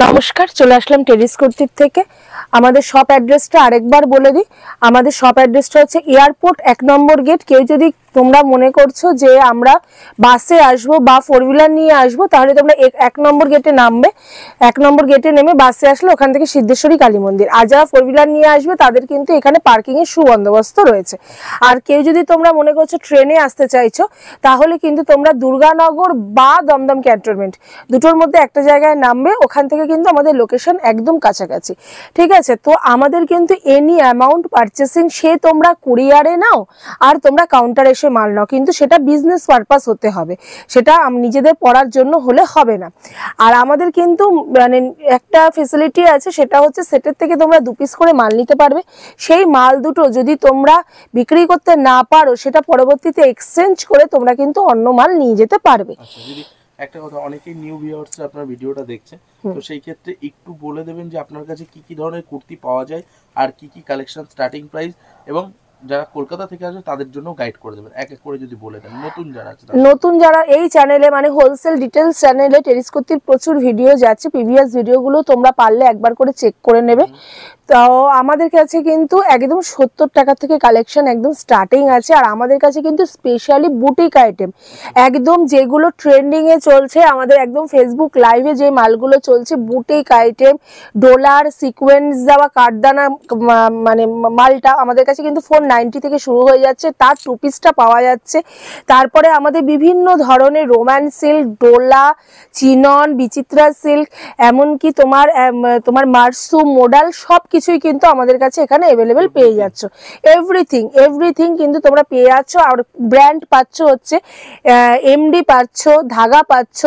নমস্কার, চলে আসলাম টেরিস কুর্তির থেকে। আমাদের শপ অ্যাড্রেসটা আরেকবার বলে দিই। আমাদের শপ অ্যাড্রেসটা হচ্ছে এয়ারপোর্ট 1 নম্বর গেট। কেউ যদি তোমরা মনে করছো যে আমরা বাসে আসবো বা 4 হুইলার নিয়ে আসবো, তাহলে তোমরা 1 নম্বর গেটে নামবে। 1 নম্বর গেটে নেমে বাসে আসলে ওখান থেকে সিদ্ধেশ্বরী কালী মন্দির। আর যারা 4 হুইলার নিয়ে আসবে তাদের কিন্তু এখানে পার্কিং এর সুবন্দোবস্ত রয়েছে। আর কেউ যদি তোমরা মনে করছো ট্রেনে আসতে চাইছো, তাহলে কিন্তু তোমরা দুর্গানগর বা দমদম ক্যান্টনমেন্ট দুটোর মধ্যে একটা জায়গায় নামবে। ওখান থেকে কিন্তু আমাদের লোকেশন একদম কাছাকাছি, ঠিক আছে? তো আমাদের কিন্তু এনি অ্যামাউন্ট পারচেসিং, সে তোমরা কুরিয়ারে নাও আর তোমরা কাউন্টারে এসে মাল নাও, কিন্তু সেটা বিজনেস পারপাস হতে হবে, সেটা নিজেদের পড়ার জন্য হলে হবে না। আর আমাদের কিন্তু মানে একটা ফেসিলিটি আছে, সেটা হচ্ছে সেটের থেকে তোমরা 2 পিস করে মাল নিতে পারবে। সেই মাল দুটো যদি তোমরা বিক্রি করতে না পারো, সেটা পরবর্তীতে এক্সচেঞ্জ করে তোমরা কিন্তু অন্য মাল নিয়ে যেতে পারবে। একটা কথা, অনেকেই নিউ ভিউয়ার্স আপনার ভিডিওটা দেখছে, তো সেই ক্ষেত্রে একটু বলে দেবেন যে আপনার কাছে কি কি ধরনের কুর্তি পাওয়া যায় আর কি কি কালেকশন, স্টার্টিং প্রাইস, এবং যারা কলকাতা থেকে আসবে তাদের জন্য গাইড করে দেবেন এক এক করে যদি বলে দেন। নতুন যারা এই চ্যানেলে মানে হোলসেল ডিটেইলস চ্যানেলে টেরিস কুর্তির প্রচুর ভিডিও যাচ্ছে, প্রিভিয়াস ভিডিওগুলো তোমরা পারলে একবার করে চেক করে নেবে। তো আমাদের কাছে কিন্তু একদম 70 টাকা থেকে কালেকশন একদম স্টার্টিং আছে। আর আমাদের কাছে কিন্তু স্পেশালি বুটিক আইটেম, একদম যেগুলো ট্রেন্ডিং এ চলছে, আমাদের একদম ফেসবুক লাইভে যে মালগুলো চলছে, বুটিক আইটেম, ডলার সিকোয়েন্স দেওয়া কাঠদানা মানে মালটা আমাদের কাছে কিন্তু 490 থেকে শুরু হয়ে যাচ্ছে, তার 2 পিসটা পাওয়া যাচ্ছে। তারপরে আমাদের বিভিন্ন ধরনের রোম্যান্স সিল্ক, ডোলা, চিনন, বিচিত্রা সিল্ক, এমনকি তোমার মার্সুম, মোডাল সব কিছুই কিন্তু আমাদের কাছে এখানে অ্যাভেলেবেল পেয়ে যাচ্ছ। এভরিথিং কিন্তু তোমরা পেয়ে যাচ্ছ। আর ব্র্যান্ড পাচ্ছ হচ্ছে এমডি পাচ্ছ, ধাগা পাচ্ছ,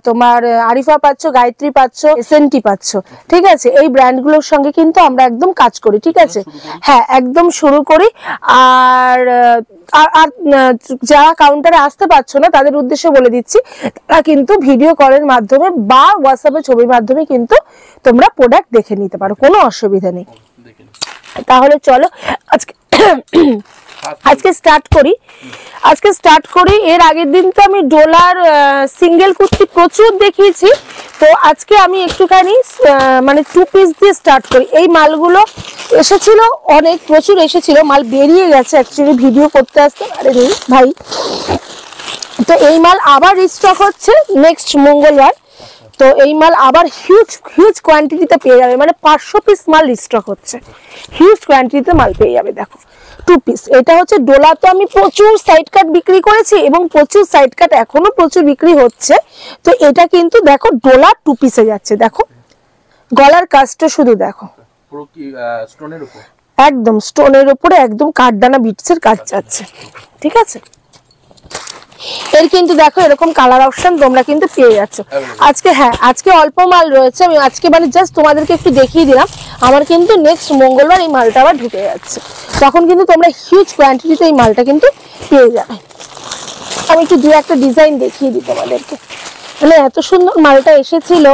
তোমার আরিফা পাচ্ছ, গায়ত্রী পাচ্ছ, এসএনটি পাচ্ছ, ঠিক আছে? এই ব্র্যান্ডগুলোর সঙ্গে কিন্তু আমরা একদম কাজ করি, ঠিক আছে? হ্যাঁ, একদম শুরু করি। আর যারা কাউন্টারে আসতে পারছো না, তাদের উদ্দেশ্যে বলে দিচ্ছি, তারা কিন্তু ভিডিও কলের মাধ্যমে বা হোয়াটসঅ্যাপে ছবির মাধ্যমে কিন্তু তোমরা প্রোডাক্ট দেখে নিতে পারো, কোনো অসুবিধা নেই। তাহলে চলো আজকে স্টার্ট করি। এর আগের দিন তো আমি ডোলার সিঙ্গেল কুর্তি প্রচুর দেখিয়েছি, তো আজকে আমি একটুখানি মানে 2 পিস দিয়ে স্টার্ট করি। এই মালগুলো এসেছিল, প্রচুর এসেছিল, মাল বেরিয়ে গেছে অ্যাকচুয়ালি, ভিডিও করতে আসতে পারেনি ভাই। তো এই মাল আবার রিস্টক হচ্ছে নেক্সট মঙ্গলবার। তো এই মাল আবার হিউজ কোয়ান্টিটিতে পেয়ে যাবে, মানে 500 পিস মাল রিস্টক হচ্ছে, হিউজ কোয়ান্টিটিতে মাল পেয়ে যাবে। দেখো 2 পিস, এটা হচ্ছে ডোলা। তো আমি প্রচুর সাইড কাট বিক্রি করেছি এবং প্রচুর সাইড কাট এখনো প্রচুর বিক্রি হচ্ছে। তো এটা কিন্তু দেখো ডোলা 2 পিসে যাচ্ছে। দেখো গলার কাজটা শুধু দেখো, পুরো কি স্টোনের উপর, একদম স্টোনের উপরে একদম কাঠদানা বিটসের কাজ যাচ্ছে, ঠিক আছে? এর কিন্তু দেখো এরকম কালার অপশন তোমরা কিন্তু পেয়ে যাচ্ছ আজকে। হ্যাঁ, আজকে অল্প মাল রয়েছে, আমি আজকে মানে জাস্ট তোমাদেরকে একটু দেখিয়ে দিলাম। আমার কিন্তু নেক্সট মঙ্গলবার এই মালটা আবার ঢুকে যাচ্ছে, তখন কিন্তু তোমরা হিউজ কোয়ান্টিটিতে এই মালটা কিন্তু পেয়ে যাবে। আমি একটু 2-1টা ডিজাইন দেখিয়ে দিই তোমাদেরকে। মানে এত সুন্দর মালটা এসেছিল,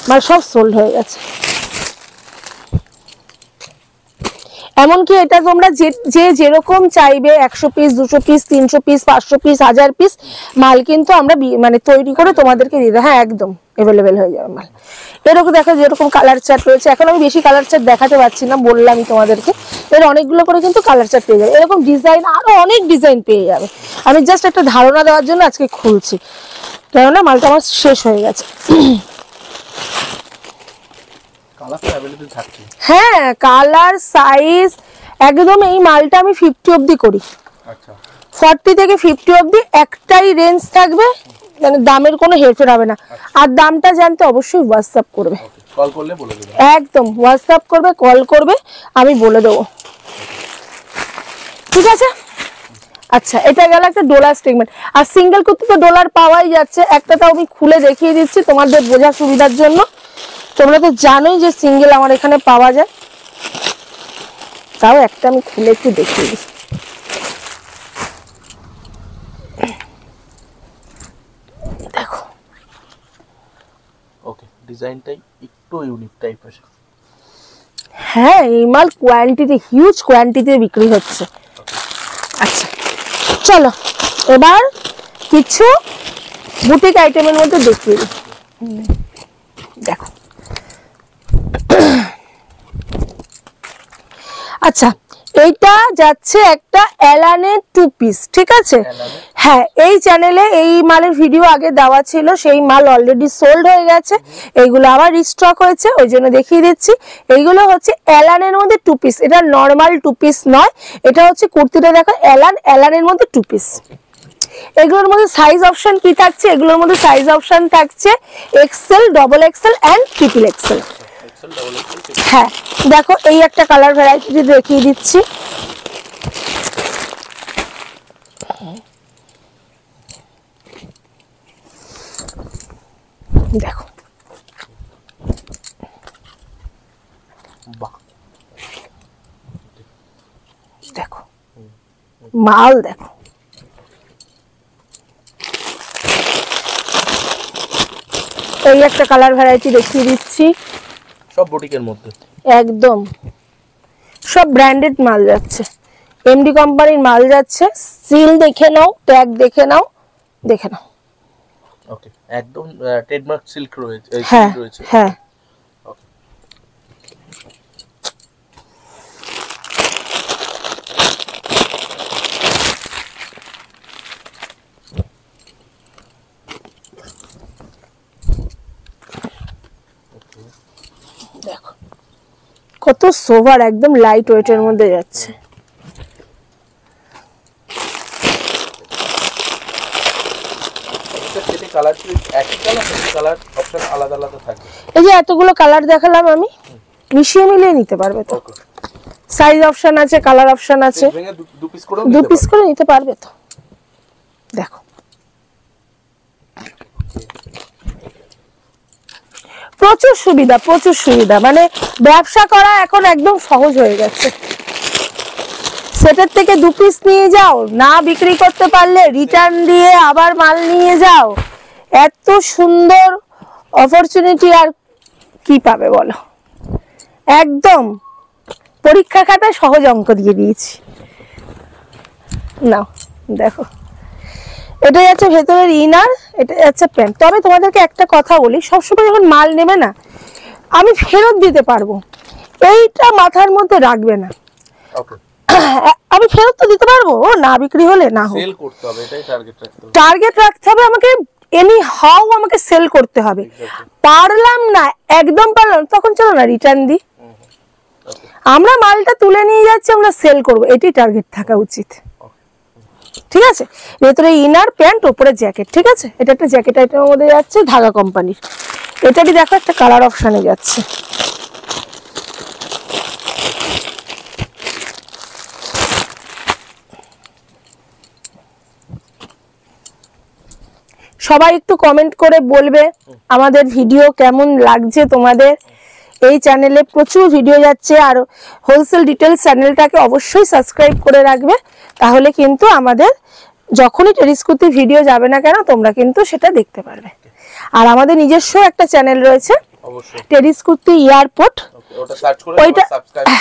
মাল সব সোল্ড হয়ে গেছে। এমনকি এটা তোমরা যেরকম চাইবে, 100 piece, 200 piece, 300 piece, 500 piece, 1000 piece মাল কিন্তু আমরা মানে তৈরি করে তোমাদেরকে দিতে, হ্যাঁ একদম অ্যাভেলেবেল হয়ে যাবে মাল। এরকম দেখো যেরকম কালার চার্ট রয়েছে, এখন আমি বেশি কালার চার্ট দেখাতে পারছি না, বললামই তোমাদেরকে। এর অনেকগুলো করে কিন্তু কালার চার্ট পেয়ে যাবে, এরকম ডিজাইন আরো অনেক ডিজাইন পেয়ে যাবে। আমি জাস্ট একটা ধারণা দেওয়ার জন্য আজকে খুলছি, কেননা মালটা আমার শেষ হয়ে গেছে। হ্যাঁ, কালার সাইজ একদম। এই মালটা আমি 50 অবধি করি, 40 থেকে 50 অবধি একটাই রেঞ্জ থাকবে, মানে দামের কোনো হেরফের হবে না। আর দামটা জানতে অবশ্যই হোয়াটসঅ্যাপ করবে, কল করলে বলে দেব, একদম হোয়াটসঅ্যাপ করবে, কল করবে, আমি বলে দেবো, ঠিক আছে? আচ্ছা, এটা গেল একটা ডলার স্টেটমেন্ট। আর সিঙ্গেল কুর্তি তো ডলার পাওয়াই যাচ্ছে, একটা তাও আমি খুলে দেখিয়ে দিচ্ছি তোমাদের বোঝার সুবিধার জন্য। তোমরা তো জানোই যে সিঙ্গেল আমার এখানে পাওয়া যায়, তাও একটা আমি খুলে একটু দেখিয়ে দিই। দেখো, ওকে, ডিজাইনটাই একটু ইউনিক টাইপের। হ্যাঁ, এই মাল কোয়ান্টিটি, হিউজ কোয়ান্টিটিতে বিক্রি হচ্ছে। আচ্ছা চলো এবার কিছু বুটিক আইটেমের মধ্যে দেখিয়ে দিই। দেখো আচ্ছা এইটা যাচ্ছে একটা এলানের 2 পিস, ঠিক আছে? হ্যাঁ, এই চ্যানেলে এই মালের ভিডিও আগে দেওয়া ছিল, সেই মাল অলরেডি সোল্ড হয়ে গেছে, এইগুলো আবার রিস্টক হয়েছে, ওই জন্য দেখিয়ে দিচ্ছি। এইগুলো হচ্ছে এলানের মধ্যে 2 পিস, এটা নর্মাল 2 পিস নয়, এটা হচ্ছে কুর্তিটা দেখো এলানের মধ্যে 2 পিস। এগুলোর মধ্যে সাইজ অপশন কি থাকছে? এগুলোর মধ্যে সাইজ অপশন থাকছে XL, double XL and triple XL. হ্যাঁ দেখো এই একটা কালার ভ্যারাইটি দেখিয়ে দিচ্ছি। দেখো দেখো মাল দেখো, এই একটা কালার ভ্যারাইটি দেখিয়ে দিচ্ছি। সব বুটিকের মধ্যে একদম সব ব্র্যান্ডেড মাল যাচ্ছে, এমডি কোম্পানির মাল যাচ্ছে। সিল দেখে নাও, ট্যাগ দেখে নাও, দেখে নাও। ওকে, একদম ট্রেডমার্ক সিল্ক রয়েছে। হ্যাঁ হ্যাঁ, ওকে, দেখো কত সোভার, একদম লাইট ওয়েটের মধ্যে যাচ্ছে। কালার কি একই কালার, কালার অপশন আলাদা আলাদা থাকে? এই যে এতগুলো কালার দেখালাম আমি, মিশিয়ে মিলিয়ে নিতে পারবে তো। সাইজ অপশন আছে, কালার অপশন আছে, 2 পিস করে নিতে পারবে তো। দেখো প্রচুর সুবিধা, প্রচুর সুবিধা, মানে ব্যবসা করা এখন একদম সহজ হয়ে গেছে। সেটার থেকে 2 পিস নিয়ে যাও, না বিক্রি করতে পারলে রিটার্ন দিয়ে আবার মাল নিয়ে যাও, এত সুন্দর অপরচুনিটি আর কি পাবে বলো? একদম পরীক্ষা খাতায় সহজ অঙ্ক দিয়ে দিয়েছি। নাও দেখো, এটা যাচ্ছে ভেতরের ইনার, এটা যাচ্ছে প্যান্ট। তবে তোমাদেরকে একটা কথা বলি, সবসময় যখন মাল নেবে না, আমি ফেরত দিতে পারবো, এইটা মাথার মধ্যে রাখবে না। আমি ফেরত তো দিতে পারবো, না বিক্রি হলে না হোক, সেল করতে হবে, এটাই টার্গেট রাখতে হবে। টার্গেট রাখতে হবে আমাকে, এনি হাউ আমাকে সেল করতে হবে। পারলাম না, একদম পারলাম, তখন চলো না রিটার্ন দিই। আমরা মালটা তুলে নিয়ে যাচ্ছি, আমরা সেল করব, এটাই টার্গেট থাকা উচিত, ঠিক আছে? ভেতরে ইনার প্যান্ট, উপরে জ্যাকেট, ঠিক আছে? এটা একটা জ্যাকেট আইটেমের মধ্যে যাচ্ছে, ধাগা কোম্পানির। এটারই দেখো একটা কালার অপশনে যাচ্ছে। সবাই একটু কমেন্ট করে বলবে আমাদের ভিডিও কেমন লাগছে তোমাদের। এই চ্যানেলে প্রচুর ভিডিও যাচ্ছে, আর হোলসেল ডিটেলস চ্যানেলটাকে অবশ্যই সাবস্ক্রাইব করে রাখবে, তাহলে কিন্তু আমাদের যখনই টেরিস কুর্তি ভিডিও যাবে না কেন তোমরা কিন্তু সেটা দেখতে পারবে। আর আমাদের নিজস্ব একটা চ্যানেল রয়েছে, টেরিস কুর্তি এয়ারপোর্ট, ওইটা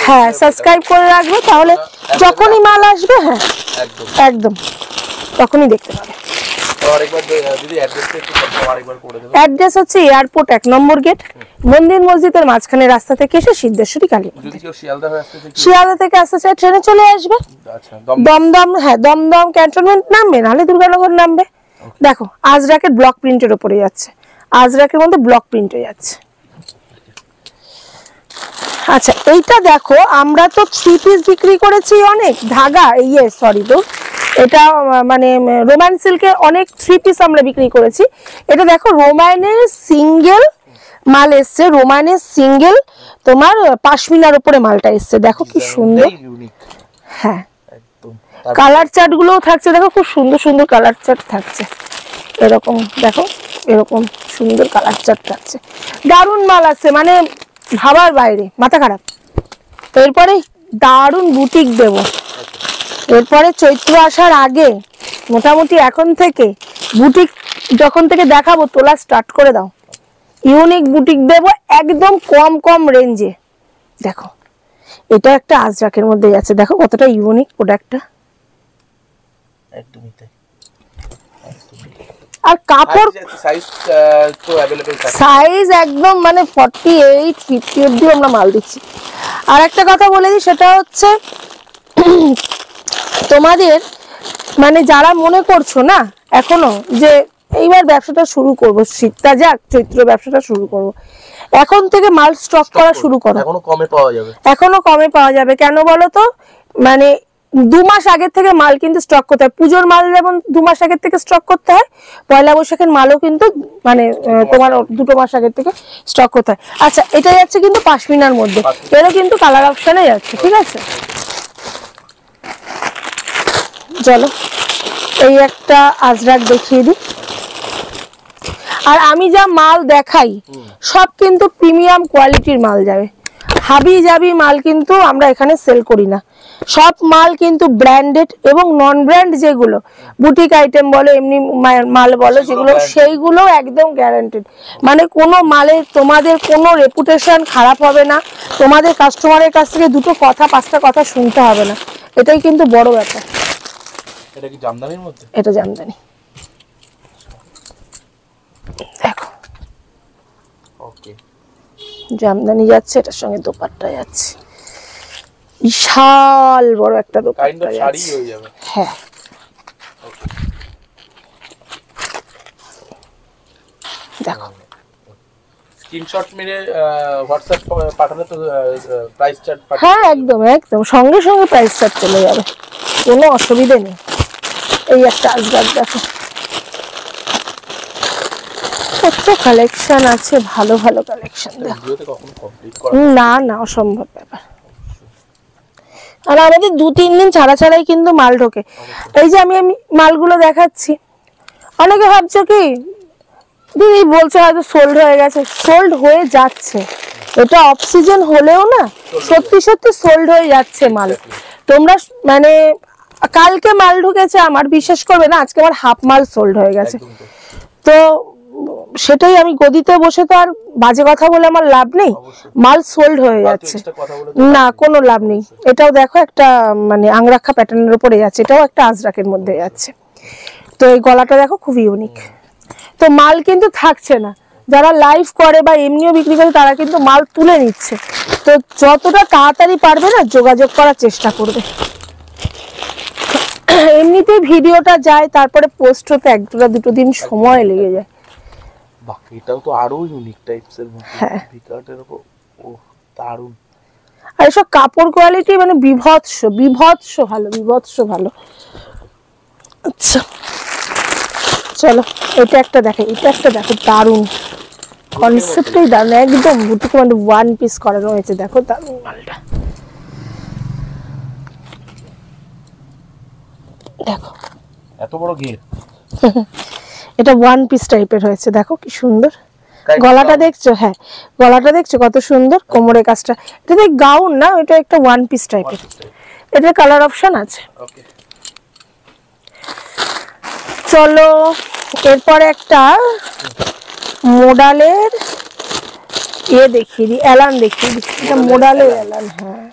হ্যাঁ সাবস্ক্রাইব করে রাখবে, তাহলে যখনই মাল আসবে হ্যাঁ একদম তখনই দেখতে পাবে। অ্যাড্রেস হচ্ছে এয়ারপোর্ট 1 নম্বর গেট, মন্দির মসজিদের মাঝখানে রাস্তা থেকে এসে সিদ্ধেশ্বরী কালী। শিয়ালদা থেকে আসতে চাই ট্রেনে চলে আসবে, দমদম, হ্যাঁ দমদম ক্যান্টনমেন্ট নামবে, নাহলে দুর্গানগর নামবে। দেখো আজরাকের ব্লক প্রিন্টের উপরে যাচ্ছে, আজরাকের মধ্যে ব্লক প্রিন্টে যাচ্ছে। আচ্ছা এইটা দেখো, আমরা তো 3 পিস বিক্রি করেছি অনেক, ধাগা সরি তো এটা মানে রোমান সিল্কে অনেক 3 পিস আমরা বিক্রি করেছি। এটা দেখো রোমানের সিঙ্গেল মাল এসছে, রোমানের সিঙ্গেল তোমার পাশমিনার উপরে মালটা এসছে, দেখো কি সুন্দর। হ্যাঁ কালার চার্ট গুলোও থাকছে, দেখো খুব সুন্দর সুন্দর কালার চার্ট থাকছে, এরকম দেখো, এরকম সুন্দর কালার চার্ট থাকছে, দারুণ মাল আছে, মানে ভাবার বাইরে, মাথা খারাপ। এরপরে দারুণ বুটিক দেব, এরপরে চৈত্র আসার আগে মোটামুটি এখন থেকে বুটিক যখন থেকে দেখাবো তোলা স্টার্ট করে দাও, ইউনিক বুটিক দেব একদম কম কম রেঞ্জে। দেখো এটা একটা আজরাকের মধ্যে যাচ্ছে, দেখো কতটা ইউনিক প্রোডাক্টটা, আর কাপড় সাইজ তো अवेलेबल থাকে, সাইজ একদম মানে 48 50 অবধি আমরা মাল দিচ্ছি। আর একটা কথা বলে দিই, সেটা হচ্ছে তোমাদের মানে যারা মনে করছো না এখনো যে এইবার ব্যবসাটা শুরু করব, শীতটা যাক চৈত্র ব্যবসাটা শুরু করব, এখন থেকে মাল স্টক করা শুরু করো। এখনো কমে পাওয়া যাবে, এখনো কমে পাওয়া যাবে। কেন বলো তো, মানে 2 মাস আগের থেকে মাল কিন্তু স্টক করতে হয়। পুজোর মাল যেমন 2 মাস আগের থেকে স্টক করতে হয়, পয়লা বৈশাখের মালও কিন্তু মানে তোমার 2 মাস আগের থেকে স্টক করতে হয়। আচ্ছা, এটা যাচ্ছে কিন্তু পাশমিনার মধ্যে, এরও কিন্তু কালার অপশনে যাচ্ছে, ঠিক আছে। চলো এই একটা আজরাক দেখিয়ে দিই। আর আমি যা মাল দেখাই সব কিন্তু প্রিমিয়াম কোয়ালিটির মাল যাবে, হাবি জাবি মাল কিন্তু আমরা এখানে সেল করি না। সব মাল কিন্তু ব্র্যান্ডেড এবং নন ব্র্যান্ড, যেগুলো বুটিক আইটেম বলো এমনি মাল বলো যেগুলো, সেইগুলো একদম গ্যারান্টেড। মানে কোনো মালে তোমাদের কোনো রেপুটেশন খারাপ হবে না, তোমাদের কাস্টমারের কাছ থেকে 2টো কথা 5টা কথা শুনতে হবে না, এটাই কিন্তু বড় ব্যাপার। এটা কি জামদানির মধ্যে? এটা জামদানি, দেখো ওকে, জামদানি যাচ্ছে, এটার সঙ্গে দোপাট্টা যাচ্ছে, বিশাল বড় একটা দোপাট্টা শাড়ি যাচ্ছে। হয়ে যাবে। হ্যাঁ, দেখো স্ক্রিনশট মেরে হোয়াটসঅ্যাপ পাঠালে তো প্রাইস চার্ট পাঠাবে। হ্যাঁ একদম একদম সঙ্গে সঙ্গে প্রাইস চার্ট চলে যাবে, কোনো অসুবিধা নেই। এই একটা আজরাক দেখো, কত কালেকশন আছে, ভালো ভালো কালেকশন দেখো। ভিডিওতে কখনো কমপ্লিট করা না না, অসম্ভব ব্যাপার। আর আমাদের 2-3 দিন ছাড়া ছাড়াই কিন্তু মাল ঢোকে। এই যে আমি মালগুলো দেখাচ্ছি, অনেকে ভাবছো কি দিদি বলছে হয়তো সোল্ড হয়ে গেছে, সোল্ড হয়ে যাচ্ছে। এটা অফ সিজন হলেও না সত্যি সত্যি সোল্ড হয়ে যাচ্ছে মাল। তোমরা মানে কালকে মাল ঢুকেছে আমার, বিশ্বাস করবে না, আজকে আমার হাফ মাল সোল্ড হয়ে গেছে। তো সেটাই আমি গদিতে বসে তো আর বাজে কথা বলে আমার লাভ নেই, মাল সোল্ড হয়ে যাচ্ছে, না কোনো লাভ নেই। এটাও দেখো একটা মানে আংরাক্ষা প্যাটার্নের উপরে যাচ্ছে, এটাও একটা আজরাকের মধ্যে যাচ্ছে। তো এই গলাটা দেখো খুব ইউনিক। তো মাল কিন্তু থাকছে না, যারা লাইভ করে বা এমনিও বিক্রি করে তারা কিন্তু মাল তুলে নিচ্ছে। তো যতটা তাড়াতাড়ি পারবে না যোগাযোগ করার চেষ্টা করবে। এমনিতেই ভিডিওটা যায়, তারপরে পোস্ট হতে 1-2 দিন সময় লেগে যায়। বাহ, এটাও তো আরো ইউনিক টাইপস এর মধ্যে। হ্যাঁ, ভিকাটের উপর, ও দারুণ। আর এসব কাপড় কোয়ালিটি মানে বিভৎস বিভৎস ভালো, বিভৎস ভালো। আচ্ছা চলো এটা একটা দেখো, এটা একটা দেখো, দারুণ কনসেপ্টই দারুণ, একদম বুটিক মানে 1 পিস করানো হয়েছে, দেখো দারুণ মালটা। দেখো এত বড় ঘের, এটা 1 পিস টাইপের হয়েছে, দেখো কি সুন্দর। গলাটা দেখছো? হ্যাঁ, গলাটা দেখছো কত সুন্দর, কোমরের কাজটা। এটা দেখ গাউন না, এটা একটা 1 পিস টাইপের। এটা কালার অপশন আছে। ওকে, চলো এরপরে একটা মোডালের দেখিয়ে দিই, এলান দেখিয়ে দিই। এটা মোডালের এলান। হ্যাঁ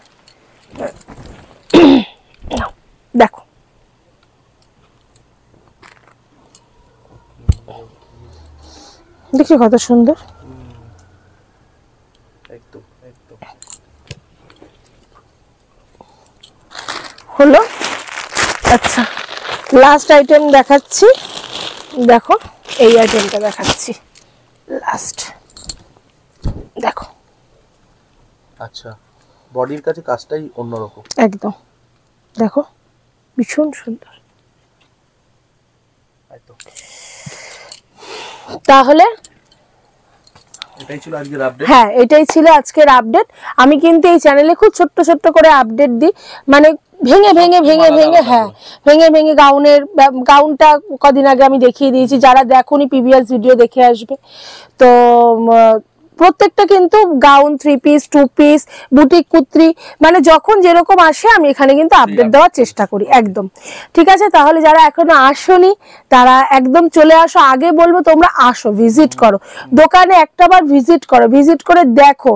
দেখো দেখছি কত সুন্দর, একদম একদম হলো। আচ্ছা লাস্ট আইটেম দেখাচ্ছি, দেখো এই আইটেমটা দেখাচ্ছি লাস্ট, দেখো। আচ্ছা, বডির কাছে কাজটাই অন্যরকম একদম, দেখো ভীষণ সুন্দর। একদম। তাহলে এটাই ছিল আজকের আপডেট। হ্যাঁ, এটাই ছিল আজকের আপডেট। আমি কিন্তু এই চ্যানেলে খুব ছোট্ট ছোট্ট করে আপডেট দিই, মানে ভেঙে ভেঙে ভেঙে ভেঙে, হ্যাঁ ভেঙে ভেঙে। গাউনটা কদিন আগে আমি দেখিয়ে দিয়েছি, যারা দেখোনি প্রিভিয়াস ভিডিও দেখে আসবে। তো প্রত্যেকটা কিন্তু gown, 3 piece, 2 piece, boutique kurti, মানে যখন যেরকম আসে আমি এখানে কিন্তু আপডেট দেওয়ার চেষ্টা করি একদম। ঠিক আছে, তাহলে যারা এখনো আসোনি তারা একদম চলে আসো। আগে বলবো তোমরা আসো, ভিজিট করো দোকানে, একটাবার ভিজিট করো, ভিজিট করে দেখো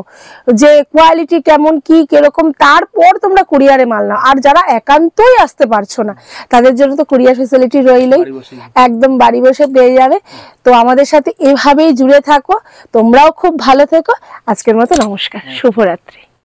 যে কোয়ালিটি কেমন, কি কিরকম, তারপর তোমরা কুরিয়ারে মাল নাও। আর যারা একান্তই আসতে পারছো না তাদের জন্য তো কুরিয়ার ফেসিলিটি রইলেই, একদম বাড়ি বসে পেয়ে যাবে। তো আমাদের সাথে এভাবেই জুড়ে থাকো, তোমরাও খুব ভালো থেকো। আজকের মতো নমস্কার, শুভরাত্রি।